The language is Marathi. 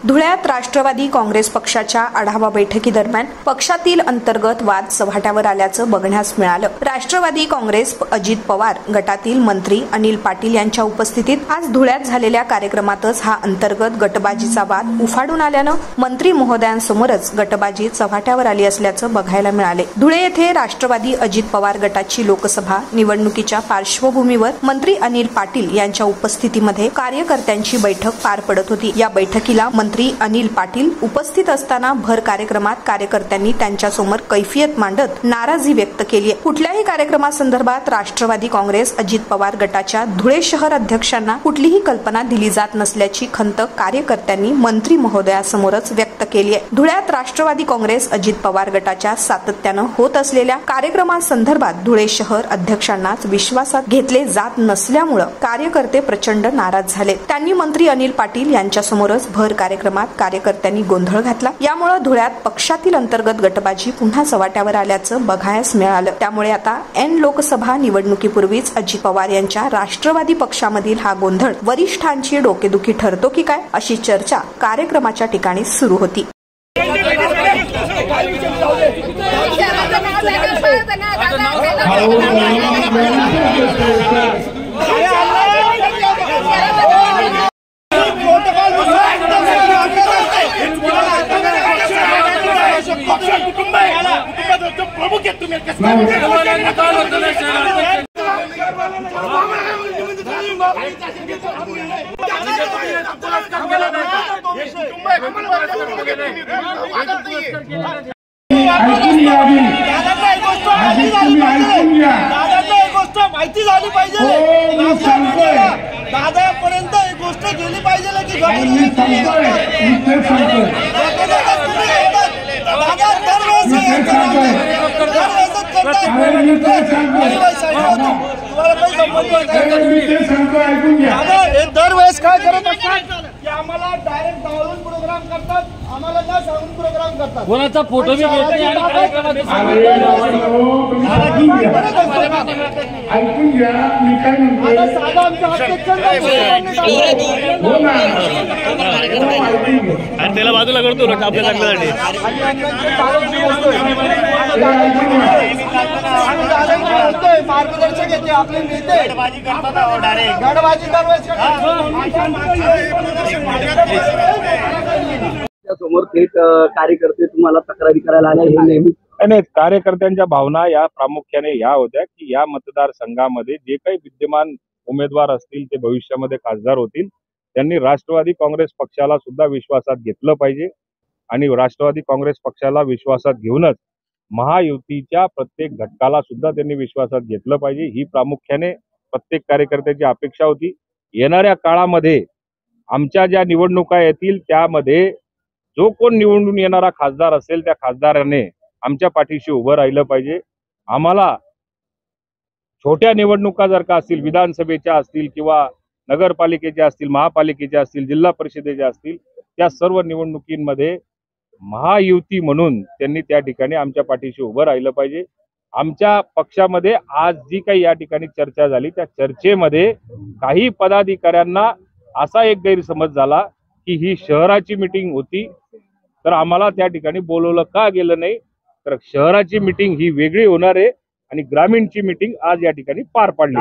धुळ्यात राष्ट्रवादी काँग्रेस पक्षाच्या आढावा बैठकीदरम्यान पक्षातील अंतर्गत वाद चव्हाट्यावर आल्याचं बघण्यास मिळालं। राष्ट्रवादी काँग्रेस अजित पवार गटातील मंत्री अनिल पाटील यांच्या उपस्थितीत आज धुळ्यात झालेल्या कार्यक्रमातच हा अंतर्गत गटबाजीचा वाद उफाडून आल्यानं मंत्री महोदयांसमोरच गटबाजी चव्हाट्यावर आली असल्याचं बघायला मिळाले। धुळे येथे राष्ट्रवादी अजित पवार गटाची लोकसभा निवडणुकीच्या पार्श्वभूमीवर मंत्री अनिल पाटील यांच्या उपस्थितीमध्ये कार्यकर्त्यांची बैठक पार पडत होती। या बैठकीला मंत्री अनिल पाटील उपस्थित असताना भर कार्यक्रमात कार्यकर्त्यांनी त्यांच्यासमोर कैफियत मांडत नाराजी व्यक्त केली आहे। कुठल्याही कार्यक्रमासंदर्भात राष्ट्रवादी काँग्रेस अजित पवार गटाच्या धुळे शहर अध्यक्षांना कुठलीही कल्पना दिली जात नसल्याची खंत कार्यकर्त्यांनी मंत्री महोदयासमोरच व्यक्त केली आहे। धुळ्यात राष्ट्रवादी काँग्रेस अजित पवार गटाच्या सातत्यानं होत असलेल्या कार्यक्रमासंदर्भात धुळे शहर अध्यक्षांनाच विश्वासात घेतले जात नसल्यामुळे कार्यकर्ते प्रचंड नाराज झाले। त्यांनी मंत्री अनिल पाटील यांच्यासमोरच भर कार्यक्रमात कार्यकर्त्यांनी गोंधळ घातला। यामुळे धुळ्यात पक्षातील अंतर्गत गटबाजी पुन्हा चव्हाट्यावर आल्याचं बघायला मिळालं। त्यामुळे आता लोकसभा निवडणुकीपूर्वीच अजित पवार यांच्या राष्ट्रवादी पक्षामधील हा गोंधळ वरिष्ठांची डोकेदुखी ठरतो की काय अशी चर्चा कार्यक्रमाच्या ठिकाणी सुरू होती। माहिती झाली पाहिजे, दादापर्यंत एक गोष्ट गेली पाहिजे की दरवेळेस काय करत असतात की आम्हाला डायरेक्ट धावून प्रोग्राम करतात, आम्हाला ना सांगून प्रोग्राम करतात। कोणाचा फोटो बी घेत नाही आणि ऐकून घ्या, मी काय म्हणतो त्याला बाजूला करतो ना आपल्या चांगल्यासाठी। मार्गदर्शक येते आपले नेते गडबाजी करतात, गडबाजी समोर थेट कार्यकर्ते तुम्हाला तक्रारी करायला आले हे नेहमी नाही। कार्यकर्त्यांच्या भावना या प्रामुख्याने या होत्या की या मतदारसंघामध्ये जे काही विद्यमान उमेदवार असतील ते भविष्यामध्ये खासदार होतील, त्यांनी राष्ट्रवादी काँग्रेस पक्षाला सुद्धा विश्वासात घेतलं पाहिजे आणि राष्ट्रवादी काँग्रेस पक्षाला विश्वासात घेऊनच महायुतीच्या प्रत्येक घटकाला सुद्धा त्यांनी विश्वासात घेतलं पाहिजे। ही प्रामुख्याने प्रत्येक कार्यकर्त्याची अपेक्षा होती। येणाऱ्या काळामध्ये आमच्या ज्या निवडणुका येतील त्यामध्ये जो कोण निवडून येणारा खासदार असेल त्या खासदाराने आमच्या पाठीशी उभं राहिलं पाहिजे। आम्हाला छोट्या निवडणुका जर का असतील, विधानसभेच्या असतील किंवा नगरपालिकेच्या असतील, महापालिकेच्या असतील, जिल्हा परिषदेच्या असतील, त्या सर्व निवडणुकींमध्ये महायुती म्हणून त्यांनी त्या ठिकाणी आमच्या पाठीशी उभं राहिलं पाहिजे। आमच्या पक्षामध्ये आज जी काही या ठिकाणी चर्चा झाली त्या चर्चेमध्ये काही पदाधिकाऱ्यांना असा एक गैरसमज झाला की ही शहराची मीटिंग होती, तर आम्हाला त्या ठिकाणी बोलवलं का गेलं नाही, तर शहराची मीटिंग ही वेगळी होणार आहे आणि ग्रामीणची मीटिंग आज या ठिकाणी पार पाडली।